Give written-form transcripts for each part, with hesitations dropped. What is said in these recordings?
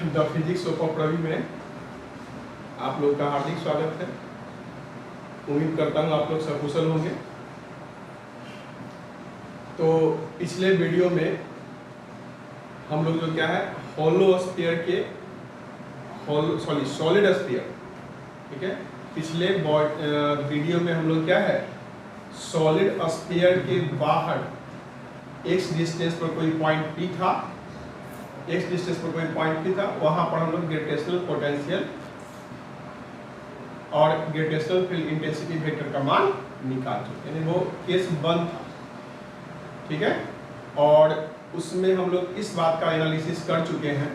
The physics of Pravi में आप लोग का हार्दिक स्वागत है। उम्मीद करता हूँ आप लोग सकुशल होंगे। तो पिछले वीडियो में हम लोग जो क्या है हॉलो स्फीयर के सॉलिड स्फीयर, ठीक है। पिछले वीडियो में हम लोग क्या है सॉलिड स्फीयर के बाहर x डिस्टेंस पर कोई पॉइंट P था, x डिस्टेंस पर कोई पॉइंट P था, वहां पर हम लोग ग्रेविटेशनल पोटेंशियल और ग्रेविटेशनल फील्ड इंटेंसिटी वेक्टर का मान निकाल चुके, यानी वो केस बंद था, ठीक है। और उसमें हम लोग इस बात का एनालिसिस कर चुके हैं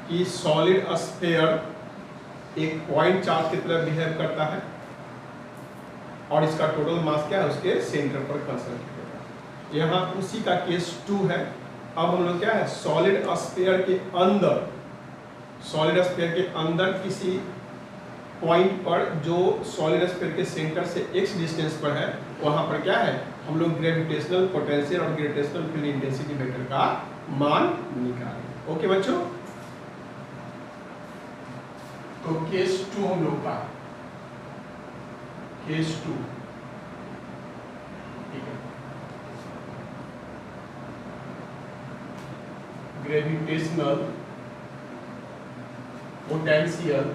कि सॉलिड स्फीयर एक पॉइंट चार्ज की तरह बिहेव करता है और इसका टोटल मास क्या है उसके सेंटर पर कंसंट्रेटेड है। यहाँ उसी का केस 2 है। अब हम लोग क्या है सॉलिड स्फीयर के अंदर किसी पॉइंट पर जो सॉलिड स्फीयर के सेंटर से x डिस्टेंस पर है, वहां पर क्या है हम लोग ग्रेविटेशनल पोटेंशियल और ग्रेविटेशनल फील्ड इंटेंसिटी वेक्टर का मान निकालेंगे। ओके बच्चों, तो केस 2 हम लोग का केस 2, ठीक है। Gravitational potential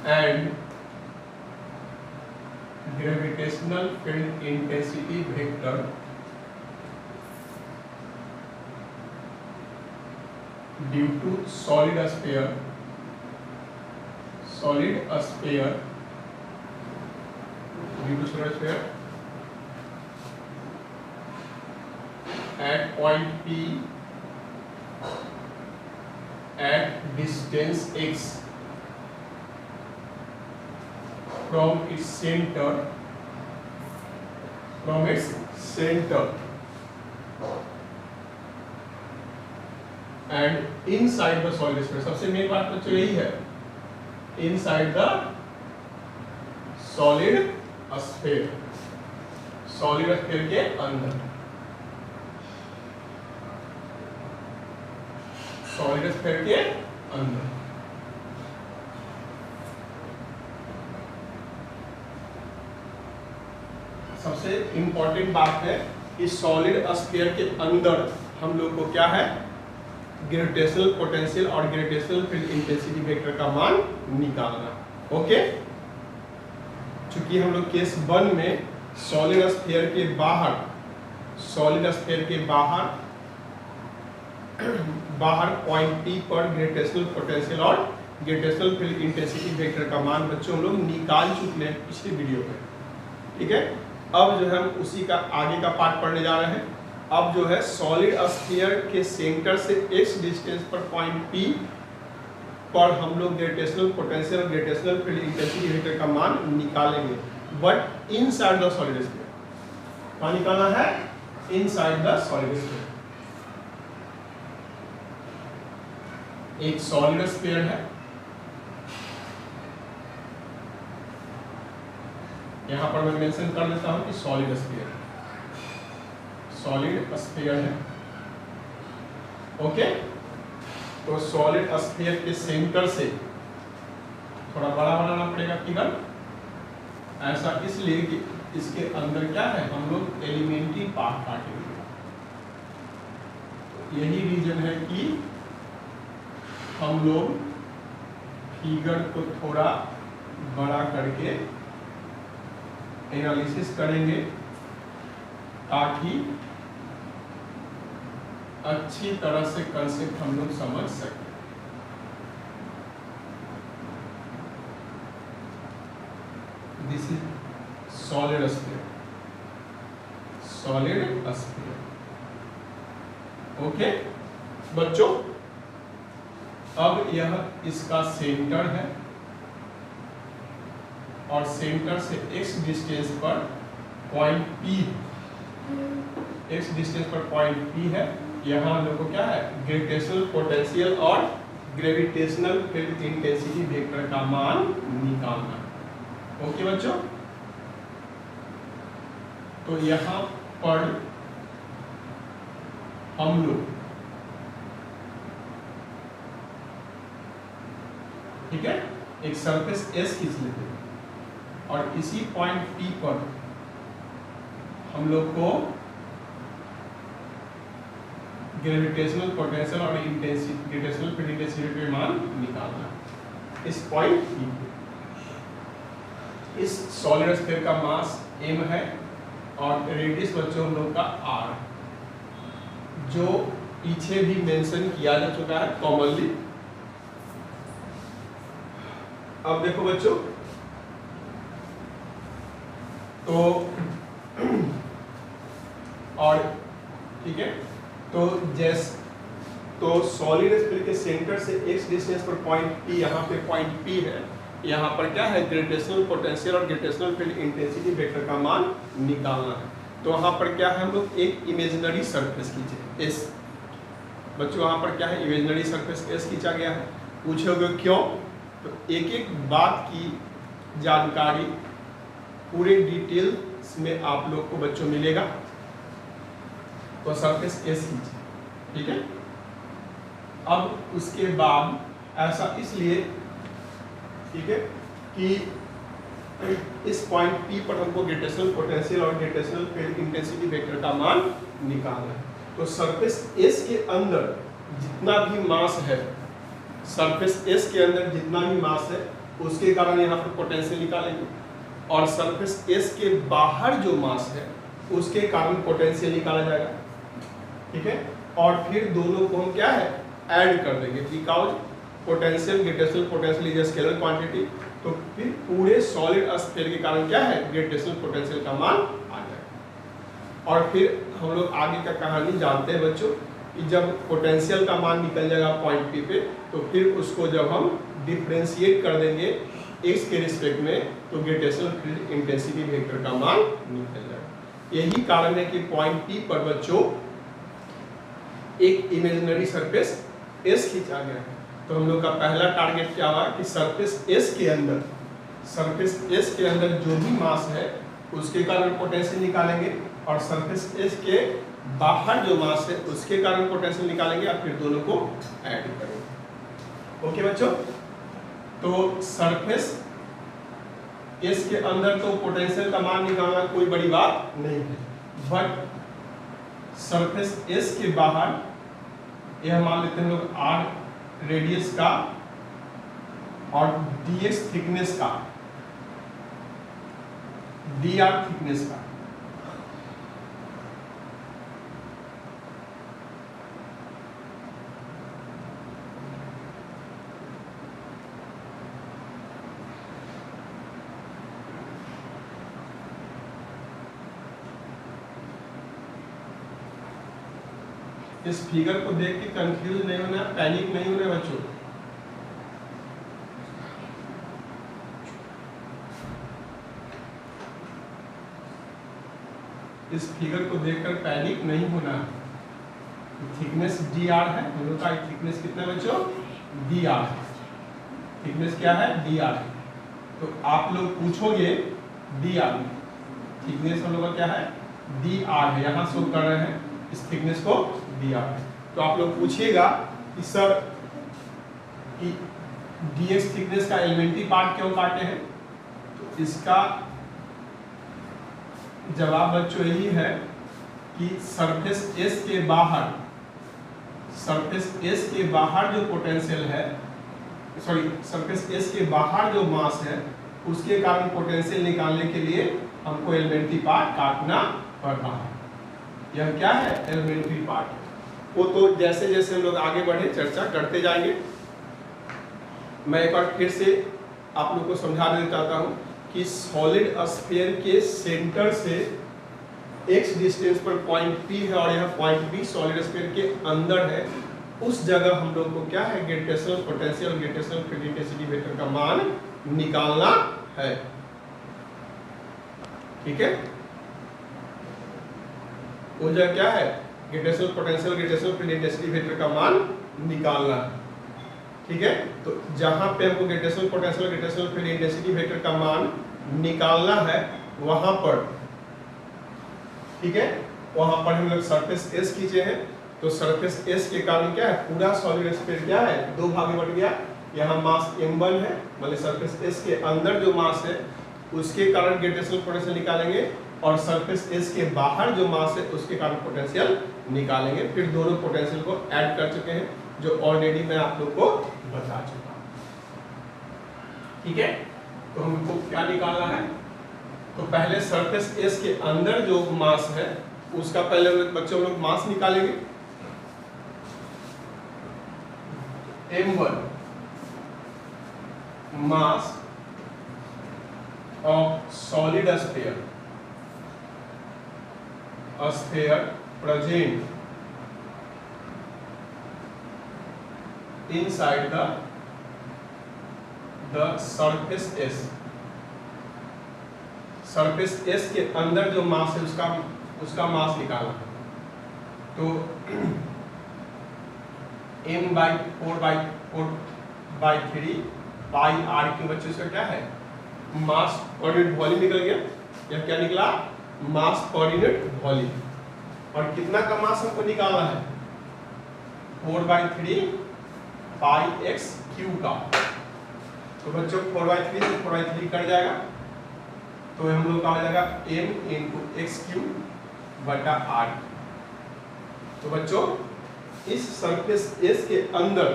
and gravitational field intensity vector due to solid sphere at point P at distance x from its center and inside the solid sphere। सबसे मेन बात तो यही है, inside the solid sphere के अंदर, solid sphere के अंदर। सबसे इंपॉर्टेंट बात है इस सॉलिड स्फीयर के अंदर हम लोग को क्या है ग्रेविटेशनल पोटेंशियल और ग्रेविटेशनल फील्ड इंटेंसिटी वेक्टर का मान निकालना। ओके, चूंकि हम लोग केस 1 में सॉलिड स्फीयर के बाहर पॉइंट P पर ग्रेविटेशनल पोटेंशियल और ग्रेविटेशनल फील्ड इंटेंसिटी वेक्टर का मान बच्चों हम लोग निकाल चुके हैं पिछले वीडियो में, ठीक है। अब जो है हम उसी का आगे का पार्ट पढ़ने जा रहे हैं। अब जो है सॉलिड स्फीयर के सेंटर से x डिस्टेंस पर पॉइंट P पर हम लोग ग्रेविटेशनल पोटेंशियल और ग्रेविटेशनल फील्ड इंटेंसिटी वेक्टर का मान निकालेंगे, but inside the solid sphere. कहाँ निकालना है? Inside the solid sphere. एक सॉलिड स्फीयर है, यहां पर मैं मेंशन कर देता हूं कि सॉलिड स्फीयर है। ओके, तो सॉलिड स्फीयर के सेंटर से थोड़ा बड़ा बनाना पड़ेगा फिगर, ऐसा इसलिए कि इसके अंदर क्या है हम लोग एलिमेंट्री पार्ट काटेंगे। यही रीजन है कि हम लोग फिगर को थोड़ा बड़ा करके एनालिसिस करेंगे ताकि अच्छी तरह से कंसेप्ट हम लोग समझ सकें। This is solid sphere. Okay बच्चों, अब यह इसका सेंटर है और सेंटर से x डिस्टेंस पर पॉइंट P है। यहाँ हम लोग को क्या है ग्रेविटेशनल पोटेंशियल और ग्रेविटेशनल फील्ड इंटेंसिटी वेक्टर का मान निकालना। ओके बच्चों, तो यहाँ पर हम लोग, ठीक है, एक सरफेस एस खींच लेते हैं और इसी पॉइंट पी पर हम लोग को ग्रेविटेशनल पोटेंशियल और इंटेंसिटी, ग्रेविटेशनल फील्ड इंटेंसिटी के मान निकालना है इस पॉइंट पी पे। इस सॉलिड स्फीयर का मास m है और रेडियस बच्चों हम लोग का r, जो पीछे भी मेंशन किया जा चुका है कॉमनली। अब देखो बच्चों, तो और ठीक है, तो सॉलिड स्फीयर के सेंटर से x डिस्टेंस पर पॉइंट P, यहाँ पे पॉइंट P है, यहाँ पर क्या है, ग्रेविटेशनल पोटेंशियल और ग्रेविटेशनल फील्ड इंटेंसिटी वेक्टर का मान निकालना है। तो वहाँ पर क्या है, हम लोग एक इमेजिनरी सरफेस खींचे S। बच्चों वहाँ पर क्या है, इमेजिनरी सरफेस S खींचा गया है। पूछोगे क्यों, तो एक एक बात की जानकारी पूरे डिटेल्स में आप लोग को बच्चों मिलेगा। तो सरफेस S खींचे, ठीक है। अब उसके बाद ऐसा इसलिए, ठीक है, कि इस पॉइंट P पर हमको ग्रेविटेशनल पोटेंशियल और ग्रेविटेशनल फील्ड इंटेंसिटी वेक्टर का मान निकालना है। तो सरफेस S के अंदर जितना भी मास है, सरफेस S के अंदर जितना भी मास है उसके कारण यहाँ पर पोटेंशियल निकालेंगे, और सरफेस S के बाहर जो मास है उसके कारण पोटेंशियल निकाला जाएगा, ठीक है। और फिर दोनों को हम क्या है, ऐड कर देंगे, because potential, gravitational potential is a scalar quantity. तो फिर पूरे सॉलिड स्फीयर के कारण क्या है, ग्रेविटेशनल पोटेंशियल का मान आ जाएगा। और फिर हम लोग आगे का कहानी जानते हैं बच्चों, कि जब पोटेंशियल का मान निकल जाएगा पॉइंट P पे, तो फिर उसको जब हम डिफरेंशिएट कर देंगे x के रिस्पेक्ट में, तो ग्रेविटेशनल फील्ड इंटेंसिटी वेक्टर का मान निकल जाएगा। यही कारण है कि पॉइंट P पर बच्चों एक इमेजिनरी सरफेस S खींचा गया है। तो हम लोग का पहला टारगेट क्या हुआ कि सरफेस S के अंदर जो भी मास है उसके कारण पोटेंशियल निकालेंगे, और सरफेस S के बाहर जो मास है उसके कारण पोटेंशियल निकालेंगे, और फिर दोनों को ऐड करेंगे। ओके बच्चों, तो सरफेस S के अंदर तो पोटेंशियल का मान निकालना कोई बड़ी बात नहीं है, बट सरफेस S के बाहर यह मान लेते हैं लोग r रेडियस का और dx थिकनेस का, dr थिकनेस का। इस फिगर को देख के कंफ्यूज नहीं होना, पैनिक नहीं होना बच्चों। इस फिगर को देखकर पैनिक नहीं होना। थिकनेस dr है, हम लोग का थिकनेस कितना है बच्चों, dr है। थिकनेस क्या है, dr है। तो आप लोग पूछोगे dr, थिकनेस हम लोग का क्या है, dr है, यहाँ शो कर रहे हैं इस थिकनेस को dr है। तो आप लोग पूछिएगा कि सर कि dx थिकनेस का एलिमेंट्री पार्ट क्यों काटे हैं, तो इसका जवाब बच्चों यही है कि सरफेस S के बाहर जो पोटेंशियल है, सॉरी सरफेस S के बाहर जो मास है उसके कारण पोटेंशियल निकालने के लिए हमको एलिमेंट्री पार्ट काटना पड़ रहा है। यह क्या है, एलिमेंट्री पार्ट। वो तो जैसे जैसे हम लोग आगे बढ़े चर्चा करते जाएंगे। मैं एक बार फिर से आप लोग को समझा देना चाहता हूँ कि सॉलिड स्फीयर के सेंटर से x डिस्टेंस पर पॉइंट P है और यह पॉइंट P सॉलिड स्फीयर के अंदर है। उस जगह हम लोग को क्या है, ग्रेविटेशनल पोटेंशियल और ग्रेविटेशनल फील्ड इंटेंसिटी वेक्टर का मान निकालना है, ठीक है। वो जगह क्या है, gravitational potential gravitational field intensity vector का मान निकालना है, ठीक है। तो जहां पे हमको gravitational potential gravitational field intensity vector का मान निकालना है वहां पर, ठीक है, वहां पर हम लोग सरफेस S खींचे हैं तो सरफेस एस के कारण क्या है, पूरा सॉलिड स्फीयर क्या है, दो भाग में बट गया। यहाँ मास m1 है, मतलब सरफेस एस के अंदर जो मास है उसके कारण ग्रेविटेशनल पोटेंशियल निकालेंगे, और सरफेस एस के बाहर जो मास है उसके कारण पोटेंशियल निकालेंगे। फिर दोनों पोटेंशियल को ऐड कर चुके हैं, जो ऑलरेडी मैं आप लोग को बता चुका हूं। ठीक है, तो हमको क्या निकालना है, तो पहले सरफेस एस के अंदर जो मास है उसका पहले बच्चों लोग मास निकालेंगे। m1 mass of solid sphere present inside the surface S। Surface S के अंदर जो मास है उसका मास निकालना है। तो m/4/3 पाई r क्यूब बच्चों इसका क्या है, मास पर यूनिट वॉल्यूम निकल गया। यह क्या निकला, मास पर यूनिट वॉल्यूम। और कितना का मास हमको निकालना है, 4/3 पाई x क्यूब का। तो बच्चों 4/3 से 4/3 कट जाएगा, तो हम लोग का हो जाएगा m × x क्यूब बटा r। तो बच्चों इस सरफेस S के अंदर,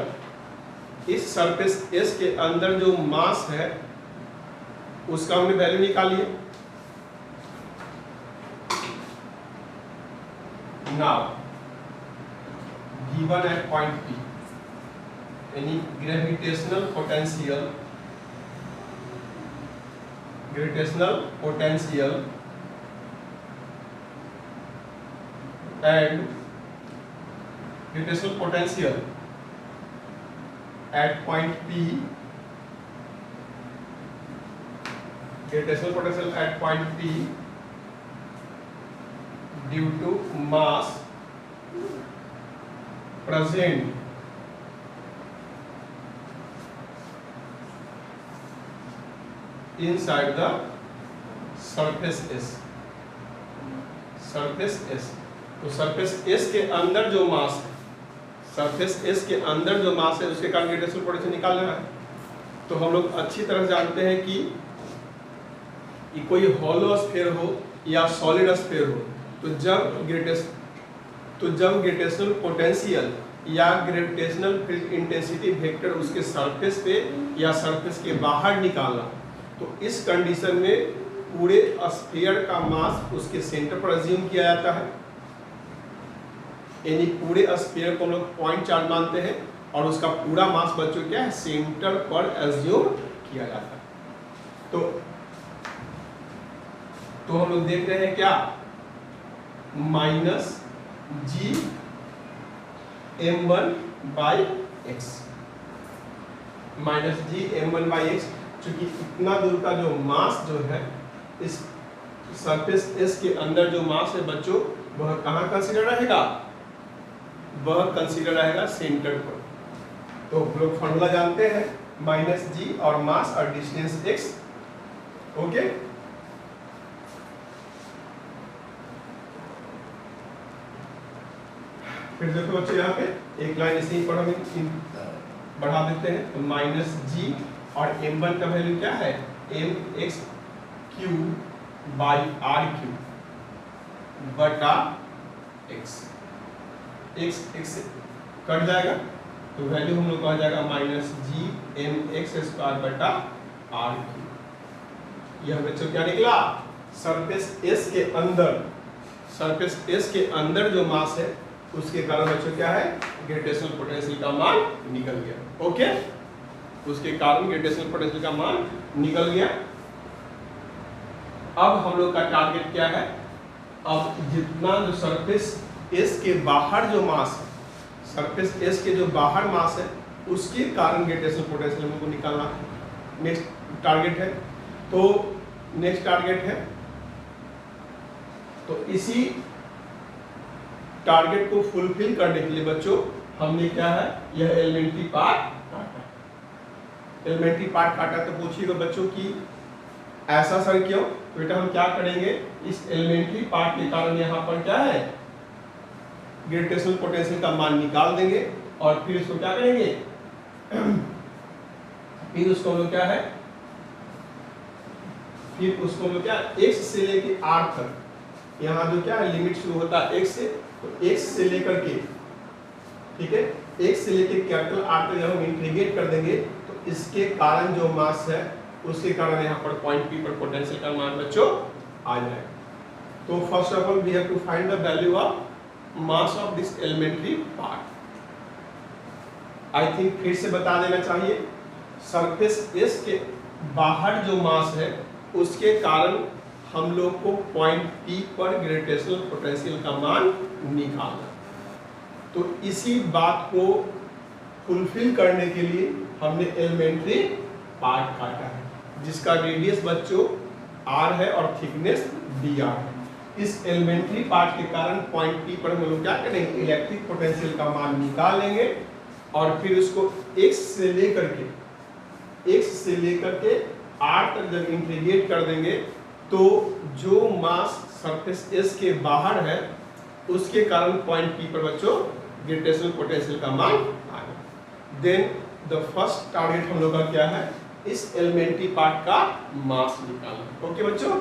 इस सरफेस S के अंदर जो मास है उसका हमने वैल्यू निकाली है। Now given at point P, यानी gravitational potential and gravitational potential at point P, gravitational potential at point P due to mass present inside the surface S। तो सरफेस S के अंदर जो मास है, सरफेस S के अंदर जो मास है उसके कारण ग्रेविटेशनल पोटेंशियल निकाल लेना है। तो हम लोग अच्छी तरह जानते हैं कि कोई हॉलो स्फीयर हो या सॉलिड स्फीयर हो, तो जब ग्रेविटेशनल पोटेंशियल या ग्रेविटेशनल फील्ड इंटेंसिटी वेक्टर उसके सरफेस पे या सरफेस के बाहर निकालना, तो इस कंडीशन में पूरे स्फीयर का मास उसके सेंटर पर अज्यूम किया जाता है। यानी पूरे स्फीयर को हम लोग पॉइंट चार्ज मानते हैं और उसका पूरा मास बच्चों क्या है, सेंटर पर अज्यूम किया जाता है। तो हम लोग देख रहे हैं क्या, -g m1/x, -g m1/x, चूंकि इतना दूर का जो मास जो है इस सरफेस S के अंदर जो मास है बच्चों, वह कहाँ कंसीडर रहेगा, वह कंसीडर रहेगा सेंटर पर। तो हम लोग फॉर्मूला जानते हैं, -g और मास और डिस्टेंस x। ओके, फिर देखो बच्चों यहाँ पे एक लाइन ऐसे ही बढ़ा देते हैं। तो -g और m1 का वैल्यू क्या है, mx³ r³ बटा x। x कट जाएगा तो वैल्यू हम लोग को आ जाएगा -g mx² बटा r³। यह बच्चों क्या निकला, सरफेस S के अंदर जो मास है उसके कारण बच्चों क्या है, ग्रेविटेशनल पोटेंशियल का मान निकल गया। ओके, उसके कारण ग्रेविटेशनल पोटेंशियल का मान निकल गया। अब हम लोग का टारगेट क्या है, अब जितना जो सरफेस S के बाहर जो मास है, सरफेस S के जो बाहर मास है उसके कारण ग्रेविटेशनल पोटेंशियल हमको निकालना है। नेक्स्ट टारगेट है, तो इसी टारगेट को फुलफिल करने के लिए बच्चों हमने क्या है, यह एलिमेंट्री पार्ट काटा। तो पूछिएगा बच्चों कि ऐसा सर क्यों, तो बेटा हम क्या करेंगे, इस एलिमेंट्री पार्ट के कारण यहाँ पर क्या है, ग्रेविटेशनल पोटेंशियल का मान निकाल देंगे और फिर इसको क्या करेंगे फिर उसको हम लोग क्या है, फिर उसको हम लोग क्या x से लेके r तक, यहाँ जो क्या है लिमिट शुरू होता है x से, तो x से लेकर के, ठीक है, x से लेके कैपिटल R तक जब हम इंटीग्रेट कर देंगे तो इसके कारण जो मास है उसके कारण यहाँ पर पॉइंट P पर पोटेंशियल का मान बच्चों आ जाएगा। तो first of all we have to find the value of mass of this elementary part. I think फिर से बता देना चाहिए, सरफेस S के बाहर जो मास है उसके कारण हम लोग को पॉइंट P पर ग्रेविटेशनल पोटेंशियल का मान निकालना। तो इसी बात को फुलफिल करने के लिए हमने एलिमेंट्री पार्ट काटा है, जिसका रेडियस बच्चों r है और थिकनेस dr है। इस एलिमेंट्री पार्ट के कारण पॉइंट P पर हम लोग क्या करेंगे, इलेक्ट्रिक पोटेंशियल का मान निकाल लेंगे और फिर उसको x से लेकर के r तक जब इंटीग्रेट कर देंगे तो जो मास सरफेस S के बाहर है उसके कारण पॉइंट P पर बच्चों ग्रेविटेशनल पोटेंशियल का मान आएगा। देन द फर्स्ट टारगेट हम लोग का क्या है, इस एलिमेंट्री पार्ट का मास निकालना। ओके बच्चों,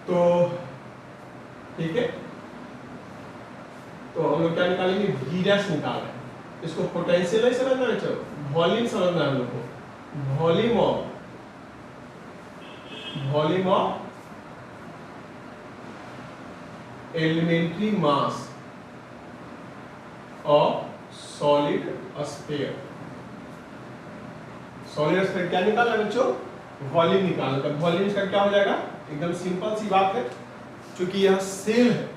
तो ठीक है, तो हम लोग क्या निकालेंगे, v डैश निकाल रहे हैं। इसको पोटेंशियल नहीं समझना है बच्चों, वॉल्यूम समझना है हम लोग को। Volume of elementary mass of solid sphere. Solid sphere क्या निकालना है बच्चों, वॉल्यूम निकालना। तो वॉल्यूम इसका क्या हो जाएगा, एकदम सिंपल सी बात है, क्योंकि यह सेल है,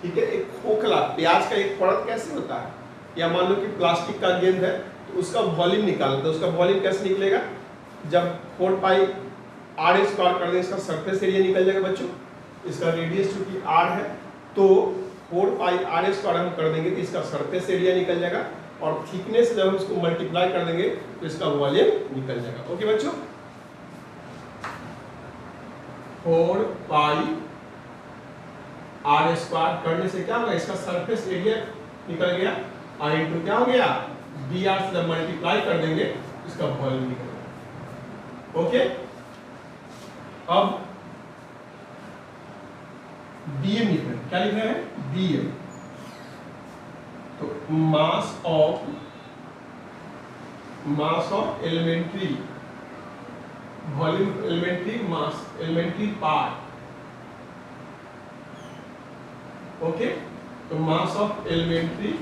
ठीक है, एक खोखला प्याज का एक परत कैसे होता है, या मान लो कि प्लास्टिक का गेंद है तो उसका वॉल्यूम निकालना। तो उसका वॉल्यूम कैसे निकलेगा, जब 4 पाई r स्क्वायर कर दें इसका सरफेस एरिया निकल जाएगा बच्चों। इसका रेडियस चूंकि r है तो 4 पाई r स्क्वायर हम कर देंगे तो इसका सरफेस एरिया निकल जाएगा, और थिकनेस जब हम इसको मल्टीप्लाई कर देंगे तो इसका वॉल्यूम निकल जाएगा। ओके बच्चों, 4 पाई r स्क्वायर करने से क्या होगा, इसका सरफेस एरिया निकल गया, और इनटू क्या हो गया dr से जब मल्टीप्लाई कर देंगे इसका वॉल्यूम निकल गया। ओके, अब dm लिख रहे हैं, क्या लिख रहे हैं, dm। तो mass of elementary volume, elementary mass, elementary part. Okay, तो मास ऑफ एलिमेंट्री,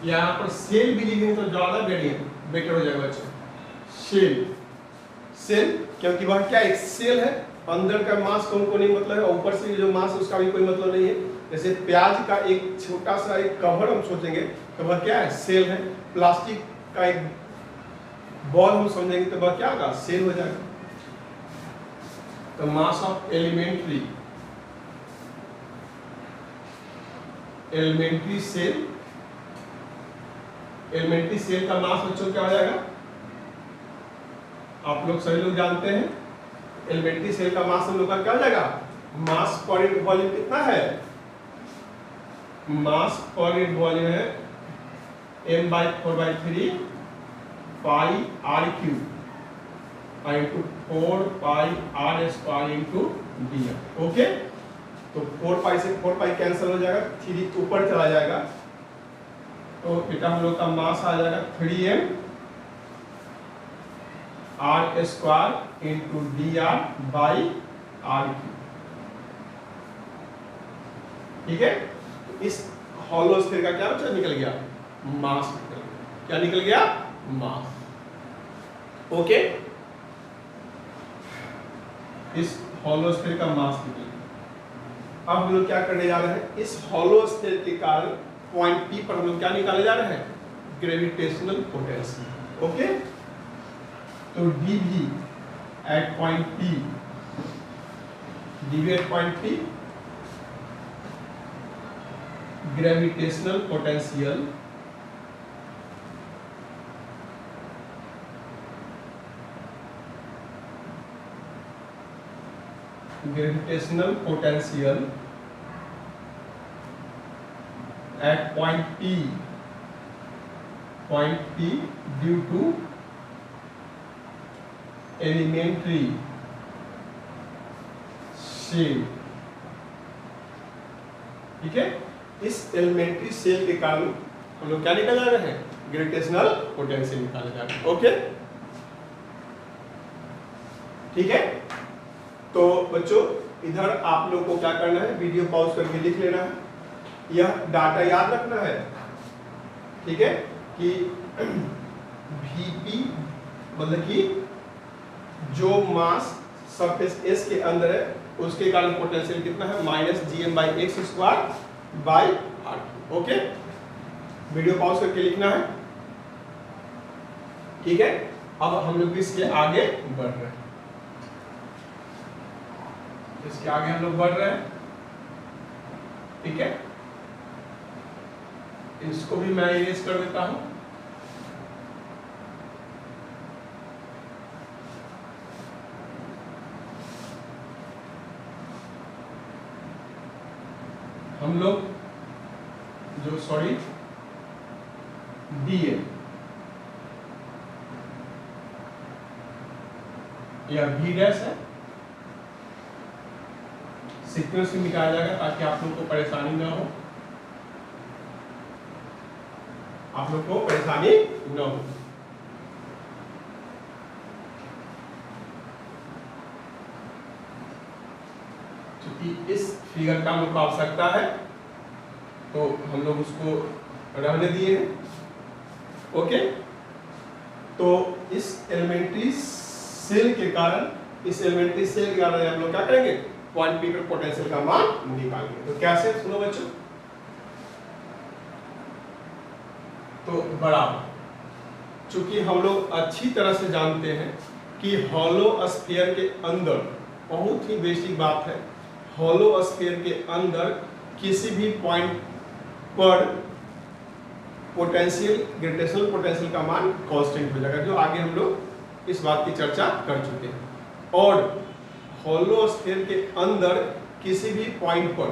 यहाँ पर सेल भी लिखेंगे तो ज्यादा बेटर हो जाएगा बच्चों। सेल क्योंकि वह क्या एक सेल है, अंदर का मास को उनको नहीं मतलब है, ऊपर से जो मास उसका भी कोई मतलब नहीं है। जैसे प्याज का एक छोटा सा एक कवर हम सोचेंगे तो वह क्या है, सेल है। प्लास्टिक का एक बॉल हम समझेंगे तो वह क्या होगा, सेल हो जाएगा। तो mass of elementary cell, elementary cell का मास बच्चों क्या हो जाएगा, आप लोग सभी लोग जानते हैं एलिमेंट्री सेल का मास हम लोग का क्या हो जाएगा, मास पर यूनिट वॉल्यूम कितना है, मास पर यूनिट वॉल्यूम है m/4/3 पाई r क्यूब इंटू 4 पाई r square into dr। Okay, तो 4 पाई से 4 पाई कैंसिल हो जाएगा, 3 ऊपर चला जाएगा, तो बेटा हम लोग का मास आ जाएगा 3m r square into dr by r cube. ठीक है, इस हॉलो स्फीयर का क्या बच्चा निकल गया, मास निकल गया। क्या निकल गया, मास। ओके, इस हॉलो स्फीयर का मास निकल गया। अब हम लोग क्या करने जा रहे हैं, इस हॉलो स्फीयर के कारण पॉइंट P पर हम लोग क्या निकाले जा रहे हैं, ग्रेविटेशनल पोटेंशियल। ओके, तो dv at point P, dv at point P gravitational potential gravitational potential at point P due to elementary cell. ठीक है, इस एलिमेंट्री सेल के कारण हम लोग क्या निकाल रहे हैं, ग्रेविटेशनल पोटेंशियल निकाले जा रहे हैं। ओके, ठीक है। तो बच्चों इधर आप लोग को क्या करना है, वीडियो पॉज करके लिख लेना है, यह डाटा याद रखना है। ठीक है, कि Vp मतलब कि जो मास सरफेस S के अंदर है उसके कारण पोटेंशियल कितना है, -gm/x² ओके, वीडियो पॉज करके लिखना है। ठीक है, अब हम लोग इसके आगे बढ़ रहे हैं, इसके आगे हम लोग बढ़ रहे हैं। ठीक है, इसको भी मैं इरेज कर देता हूं। हम लोग जो dm या v डैश है, सीक्वेंस में निकाला जाएगा ताकि आप लोग को परेशानी ना हो, आप लोग को परेशानी न हो। क्योंकि इस फिगर का हम लोग को आवश्यकता है तो हम लोग उसको रहने दिए हैं। ओके, तो इस एलिमेंट्री सेल के कारण हम लोग क्या करेंगे, पॉइंट पी पर पोटेंशियल का मान निकालेंगे। तो कैसे, सुनो बच्चों, तो बराबर, चूंकि हम लोग अच्छी तरह से जानते हैं कि हॉलो स्फीयर के अंदर, बहुत ही बेसिक बात है, हॉलो स्फीयर के अंदर किसी भी पॉइंट पर पोटेंशियल, ग्रेविटेशनल पोटेंशियल का मान कांस्टेंट हो जाएगा, जो आगे हम लोग इस बात की चर्चा कर चुके हैं। और हॉलो स्फीयर के अंदर किसी भी पॉइंट पर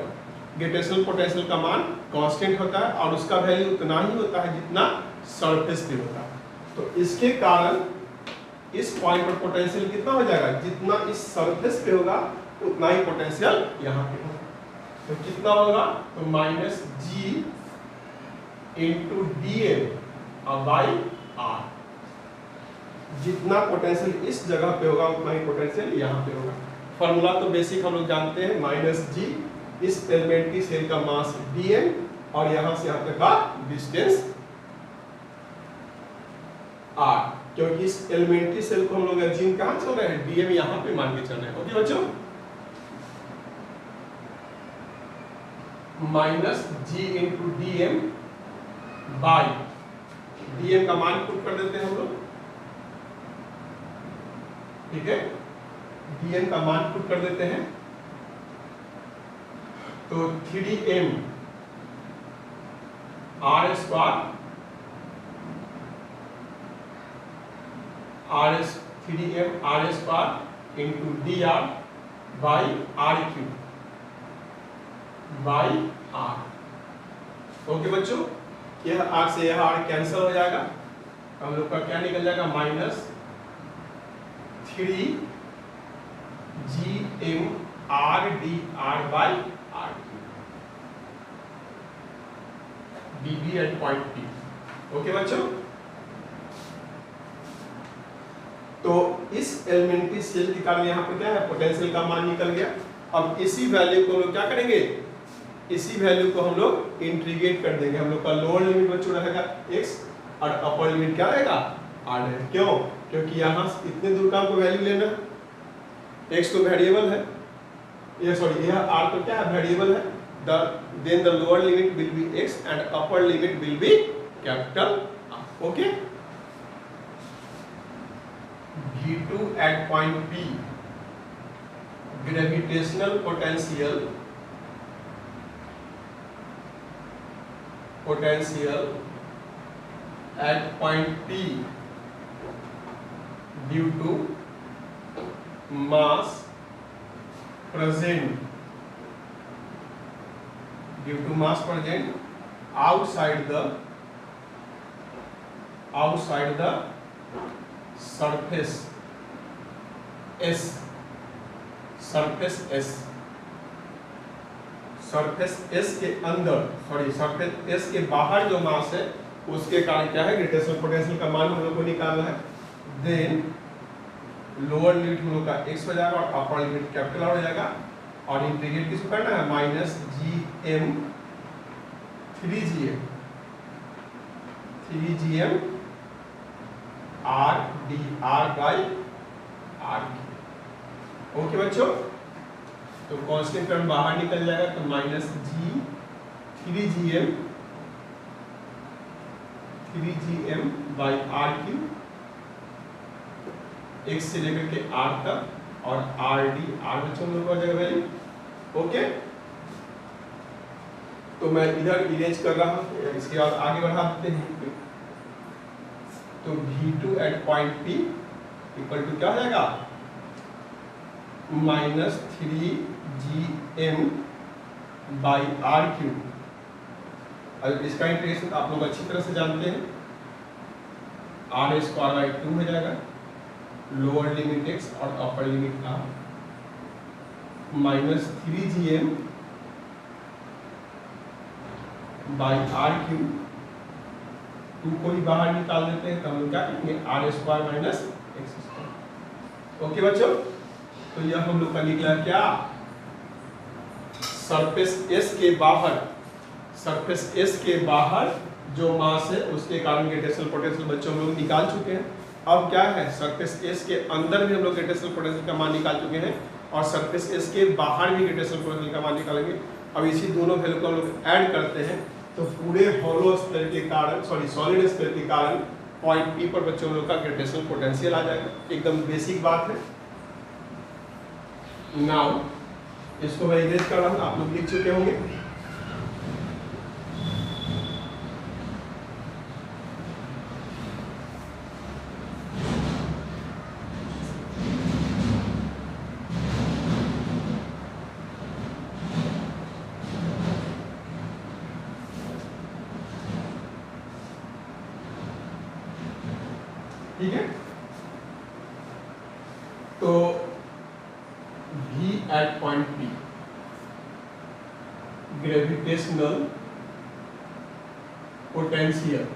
ग्रेविटेशनल पोटेंशियल का मान कांस्टेंट होता है और उसका वैल्यू उतना ही होता है जितना सरफेस पे होता है। तो इसके कारण इस पॉइंट पर पोटेंशियल कितना हो जाएगा, जितना इस सरफेस पे होगा उतना ही पोटेंशियल यहाँ पे होगा। तो कितना होगा, तो -g × dm/r, जितना पोटेंशियल इस जगह पे होगा उतना ही पोटेंशियल यहाँ पे होगा। फॉर्मूला तो बेसिक हम लोग जानते हैं, -g, इस एलिमेंट्री सेल का मास dm और यहां से यहां तक का डिस्टेंस r, क्योंकि इस एलिमेंट्री सेल को हम लोग एज्यूम कहां चल रहे हैं, dm यहां पे मान के चल रहे हैं। ओके बच्चों, -g × dm का मान पुट कर देते हैं हम लोग। ठीक है, dm का मान पुट कर देते हैं, तो 3m r² 3m r² × dr/r³ r। Okay बच्चों, यह r से यह r कैंसिल हो जाएगा, हम लोग का क्या निकल जाएगा, -3gm r/r³ dB at point P। Okay बच्चों, तो इस एलिमेंट्री सेल के कारण यहाँ पे क्या है, पोटेंशियल का मान निकल गया। अब इसी वैल्यू को हम लोग क्या करेंगे, इसी वैल्यू को हम लोग इंटीग्रेट कर देंगे। हम लोग का लोअर लिमिट बच्चों रहेगा x और अपर लिमिट क्या रहेगा, r है। क्यों, क्योंकि यहाँ इतने दूर का हमको वैल्यू लेना है, x तो वेरिएबल है, ये सॉरी यह r तो क्या है, वेरिएबल है। Then the lower limit will be x and upper limit will be capital R. Okay. V2 at point P, gravitational potential at point P due to mass present outside the surface S, surface S, surface S के अंदर, sorry surface S के बाहर जो मास है उसके कारण क्या है, ग्रेविटेशनल पोटेंशियल का मान हम लोग को निकालना है। देन लोअर लिमिट हम लोग का x हो जाएगा और अपर लिमिट कैपिटल R हो जाएगा, और इंटीग्रेट किसको करना है, minus GM 3GM R dr by R। Okay बच्चों, तो कांस्टेंट टर्म बाहर निकल जाएगा, तो minus G 3GM by R cube, x से लेकर के R तक, और R बच्चों लोगों को जगह वैल्यू। ओके, तो मैं इधर इरेज कर रहा हूँ, इसके बाद आगे बढ़ा देते हैं। तो V2 at point P equal to क्या हो जाएगा, minus 3GM by R cube. अब इसका इंटीग्रेशन आप लोग अच्छी तरह से जानते हैं, R स्क्वायर बाई 2 हो जाएगा, लोअर लिमिट x और upper limit R, minus 3GM by R cube. 2 को ही बाहर निकाल देते हैं, तो हम लोग क्या करेंगे, R square minus x square. Okay बच्चों, तो यह हम लोग का निकला क्या, सरफेस S के बाहर जो मास है उसके कारण ग्रेविटेशनल पोटेंशियल बच्चों हम लोग निकाल चुके हैं। अब क्या है, सरफेस S के अंदर भी हम लोग ग्रेविटेशनल पोटेंशियल का मान निकाल चुके हैं, और सरफेस S के बाहर भी ग्रेविटेशनल पोटेंशियल का मान निकालेंगे। अब इसी दोनों वैल्यू को हम लोग ऐड करते हैं, तो पूरे हॉलो स्फीयर के कारण, सॉरी सॉलिड स्फीयर के कारण पॉइंट P पर बच्चों लोग का ग्रेविटेशनल पोटेंशियल आ जाएगा। एकदम बेसिक बात है। नाउ इसको मैं इरेज कर रहा हूँ, आप लोग लिख चुके होंगे। ठीक है, तो V at point P gravitational potential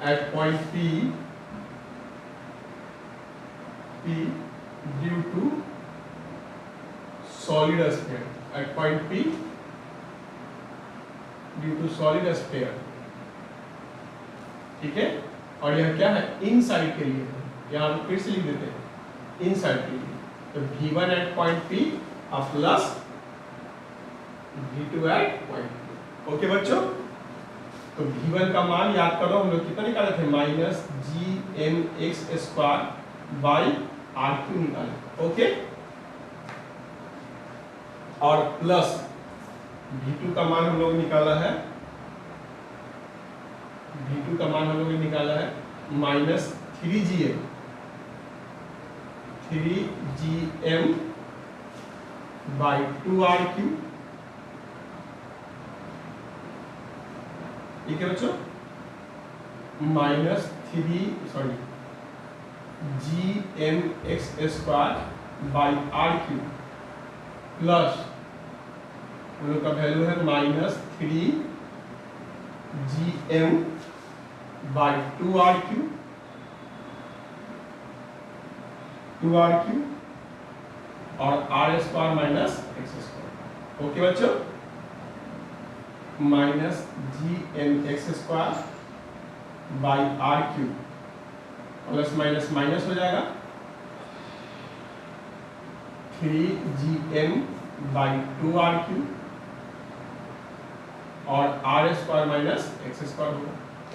at point P due to solid sphere, at point P due to solid sphere। ठीक है, और यह क्या है, इनसाइड के लिए, यहाँ हम फिर से लिख देते हैं इनसाइड के लिए, तो V1 at point P plus V2 at point P। Okay बच्चों, तो V1 का मान याद करो, हम लोग कितना निकाले थे, minus GMX square by R cube निकाले। ओके, और प्लस V2 का मान हम लोग निकाला है, minus 3GM by 2R cube. ठीक है बच्चों, minus GMX square by R cube, plus हम लोग का वैल्यू है minus 3GM by 2R cube, और R square minus x square. Okay बच्चों, minus GMX square by R cube, plus minus minus हो जाएगा, 3GM बाई 2R क्यूब, और R square minus x square होगा।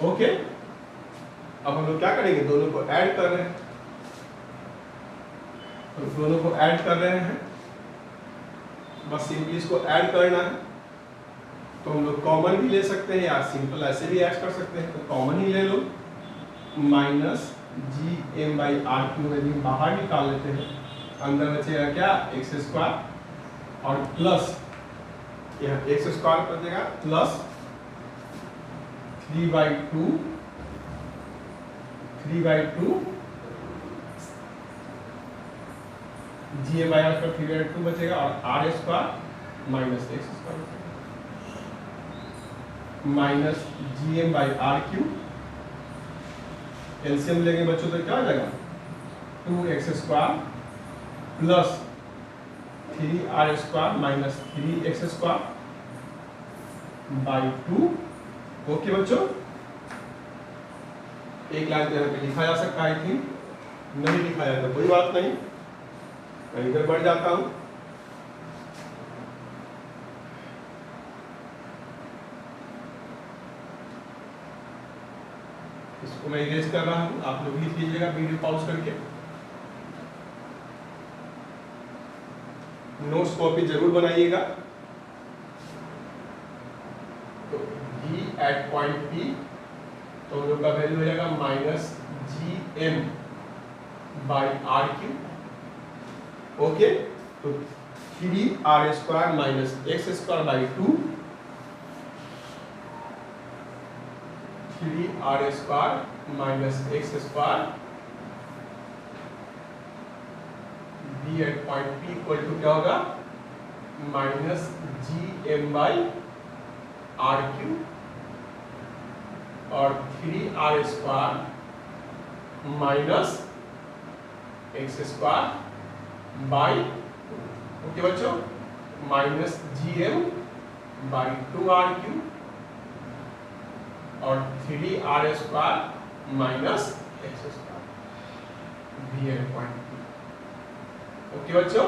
ओके, अब हम लोग क्या करेंगे, दोनों को ऐड कर रहे हैं, तो दोनों को ऐड कर रहे हैं, बस सिंपली इसको ऐड करना है। तो हम लोग कॉमन भी ले सकते हैं या सिंपल ऐसे भी ऐड कर सकते हैं, तो कॉमन ही ले लो, minus G M by R cube यदि बाहर निकाल लेते हैं, अंदर बचेगा क्या एक्स स्क्वायर और प्लस यह एक्स स्क्वायर कर देगा plus 3/2 G M by R का 3/2 बचेगा और R square minus x square minus G M by R cube, LCM लेंगे बच्चों तो क्या हो जाएगा 2x square plus 3r square minus 3x square by 2। Okay बच्चों, एक लाइन यहाँ पे लिखा जा सकता है, आई थिंक नहीं लिखा जाए तो कोई बात नहीं, मैं इधर बढ़ जाता हूं। इसको मैं इरेज कर रहा हूं, आप लोग लिख लीजिएगा वीडियो पॉज करके। नोट्स कॉपी जरूर बनाइएगा। तो जी एट पॉइंट पी तो हम लोग का वैल्यू हो जाएगा minus G M by R cube. Okay, तो 3r square minus x square by 2, 3r square minus x square be at point P equal to क्या होगा minus G M by R cube और 3r square minus x square by, okay बच्चों, minus G M by 2r cube और 3r square minus x square be at point P. Okay बच्चों,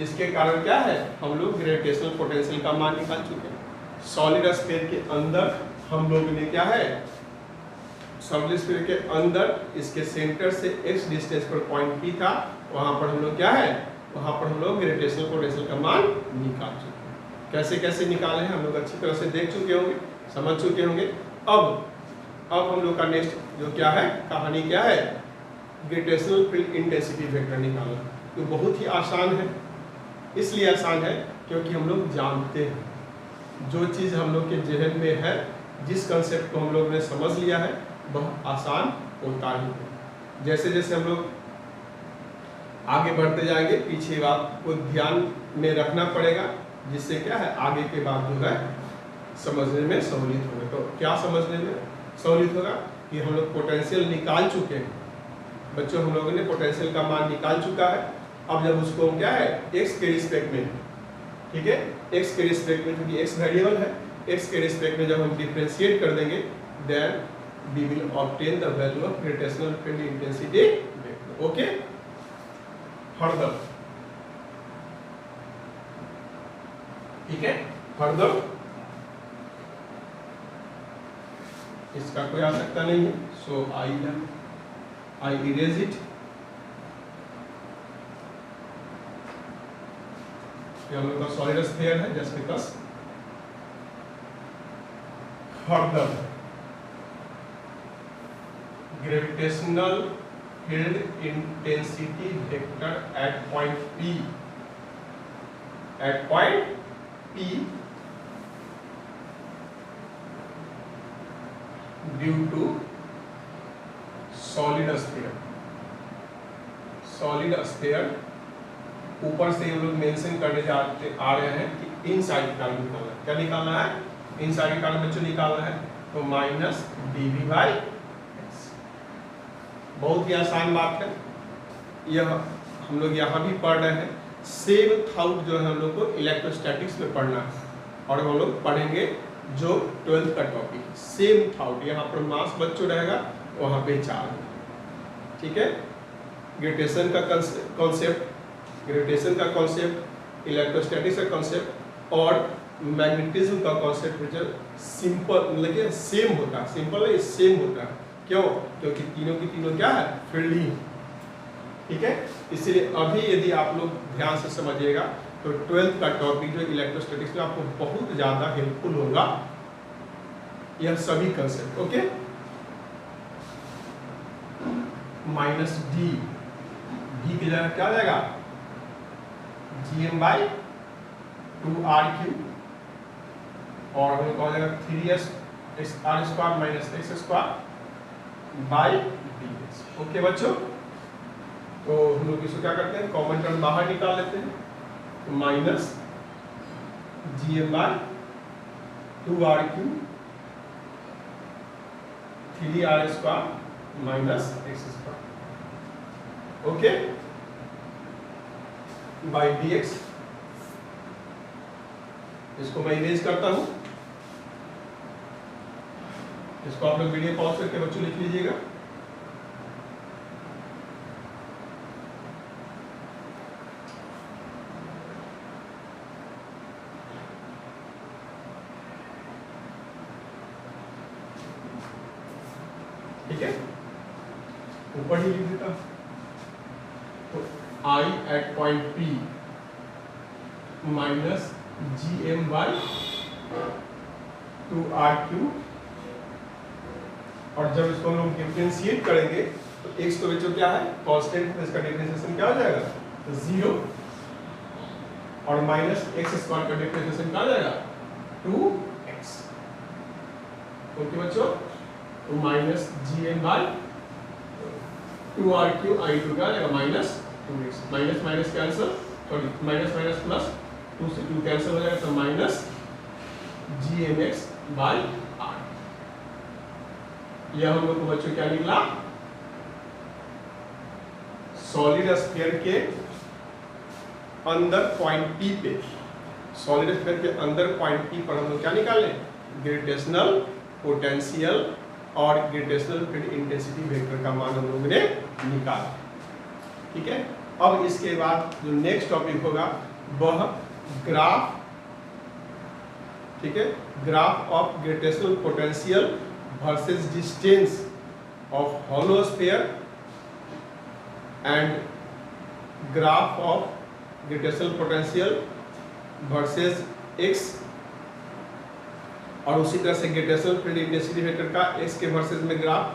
इसके कारण क्या है, हम लोग ग्रेविटेशनल पोटेंशियल का मान निकाल चुके हैं। सॉलिड स्फीयर के अंदर हम लोग ने क्या है, सॉलिड स्फीयर के अंदर इसके सेंटर से x डिस्टेंस पर पॉइंट P था, वहां पर हम लोग क्या है, वहां पर हम लोग ग्रेविटेशनल पोटेंशियल का मान निकाल चुके हैं। कैसे कैसे निकाले हैं हम लोग अच्छी तरह से देख चुके होंगे, समझ चुके होंगे। अब हम लोग का नेक्स्ट जो क्या है, कहानी क्या है, ग्रेविटेशनल फील्ड इंटेंसिटी वेक्टर निकालना। तो बहुत ही आसान है, इसलिए आसान है क्योंकि हम लोग जानते हैं जो चीज़ हम लोग के जहन में है, जिस कंसेप्ट को हम लोग ने समझ लिया है वह आसान होता ही है। जैसे जैसे हम लोग आगे बढ़ते जाएंगे, पीछे बात को ध्यान में रखना पड़ेगा, जिससे क्या है आगे के बाद जो है समझने में सहूलियत होगा। तो क्या समझने में सहूलियत होगा कि हम लोग पोटेंशियल निकाल चुके हैं बच्चों, हम लोगों ने पोटेंशियल का मान निकाल चुका है। अब जब उसको हम क्या है एक्स के रिस्पेक्ट में, ठीक है, एक्स के रिस्पेक्ट में, क्योंकि एक्स वेरिएबल है, एक्स के रिस्पेक्ट में जब हम डिफरेंशिएट कर देंगे then we will obtain the value of gravitational field intensity vector. Okay, further, ठीक है, फर्दर इसका कोई आवश्यकता नहीं है, सो आई इरेज इट। हम लोग का सॉलिड स्फीयर है just because. Further gravitational field intensity vector at point P, at point P due to solid sphere. Solid sphere ऊपर से हम लोग मेंशन करने आ रहे हैं कि इन साइड का निकालना है। क्या निकालना है, इन साइड का बच्चों निकालना है, तो माइनस dv बाई एक्स। बहुत ही आसान बात है, यह हम लोग यहाँ भी पढ़ रहे हैं। सेम थाउट जो है हम लोग को इलेक्ट्रोस्टैटिक्स में पढ़ना है, और हम लोग पढ़ेंगे जो 12th का टॉपिक है। सेम थाउट, यहाँ पर मास बच्चों रहेगा, वहाँ पे चार्ज, ठीक है। ग्रेविटेशन का कॉन्सेप्ट, ग्रेविटेशन का कॉन्सेप्ट, इलेक्ट्रोस्टैटिक्स का कॉन्सेप्ट और मैग्नेटिज्म का कॉन्सेप्ट सिंपल, मतलब कि सेम होता है, सिंपल है, सेम होता है। क्यों? क्योंकि तीनों की तीनों क्या है, फील्ड ही, ठीक है। इसलिए अभी यदि आप लोग ध्यान से समझिएगा तो 12th का टॉपिक जो इलेक्ट्रोस्टैटिक्स में आपको बहुत ज़्यादा हेल्पफुल होगा, यह सभी concept. Okay, minus D, D की जगह क्या आ जाएगा, GM/2R3 और हम लोग जाएगा 3s/r² माइनस x² ओके बच्चों, तो हम लोग इसको क्या करते हैं, कॉमन टर्म बाहर निकाल लेते हैं, तो minus GM/2R3 3r² minus x², okay, by dx। इसको मैं इरेज करता हूं, इसको आप लोग वीडियो पॉज करके बच्चों लिख लीजिएगा। ठीक है, ऊपर ही लिख देता हूं, तो I at point P minus GM/2R3, और जब इसको हम लोग डिफरेंशिएट करेंगे तो x तो बच्चों क्या है, कांस्टेंट, तो इसका डिफरेंशिएशन क्या हो जाएगा, 0, और माइनस x² का डिफरेंशिएशन क्या हो जाएगा, 2x। ओके बच्चों, तो माइनस GM/2R3 I2 क्या आ जाएगा, minus 2x, minus minus cancel, sorry minus minus plus, 2 से 2 कैंसिल हो जाएगा, तो माइनस GMx/r। यह हम लोग को बच्चों क्या निकला, सॉलिड स्फीयर के अंदर पॉइंट P पे, सॉलिड स्फीयर के अंदर पॉइंट P पर हम लोग क्या निकाले, ग्रेविटेशनल पोटेंशियल और ग्रेविटेशनल फील्ड इंटेंसिटी वेक्टर का मान हम लोगों ने निकाला। ठीक है, अब इसके बाद जो नेक्स्ट टॉपिक होगा वह ग्राफ, ठीक है, graph of gravitational potential versus distance of hollow sphere and graph of gravitational potential versus x, और उसी तरह से ग्रेविटेशनल फील्ड इंटेंसिटी वेक्टर का x के वर्सेस में ग्राफ,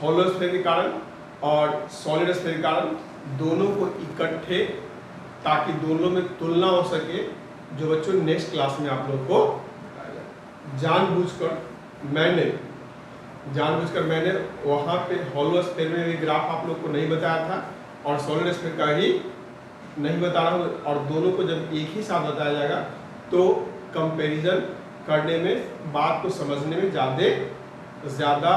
हॉलो स्फीयर के कारण और सॉलिड स्फीयर के कारण, दोनों को इकट्ठे, ताकि दोनों में तुलना हो सके, जो बच्चों नेक्स्ट क्लास में आप लोग को जानबूझकर मैंने वहाँ पे हॉलो स्फीयर में भी ग्राफ आप लोग को नहीं बताया था और सॉलिड स्फीयर का ही नहीं बता रहा हूँ, और दोनों को जब एक ही साथ बताया जाएगा तो कंपैरिजन करने में, बात को समझने में ज़्यादा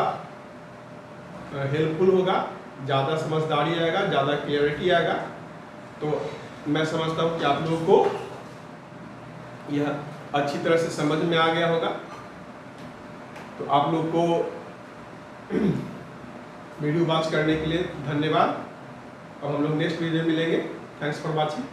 हेल्पफुल होगा, ज़्यादा समझदारी आएगा, ज़्यादा क्लियरिटी आएगा। तो मैं समझता हूँ कि आप लोगों को यह अच्छी तरह से समझ में आ गया होगा। तो आप लोग को वीडियो वॉच करने के लिए धन्यवाद, और हम लोग नेक्स्ट वीडियो में मिलेंगे। Thanks for watching.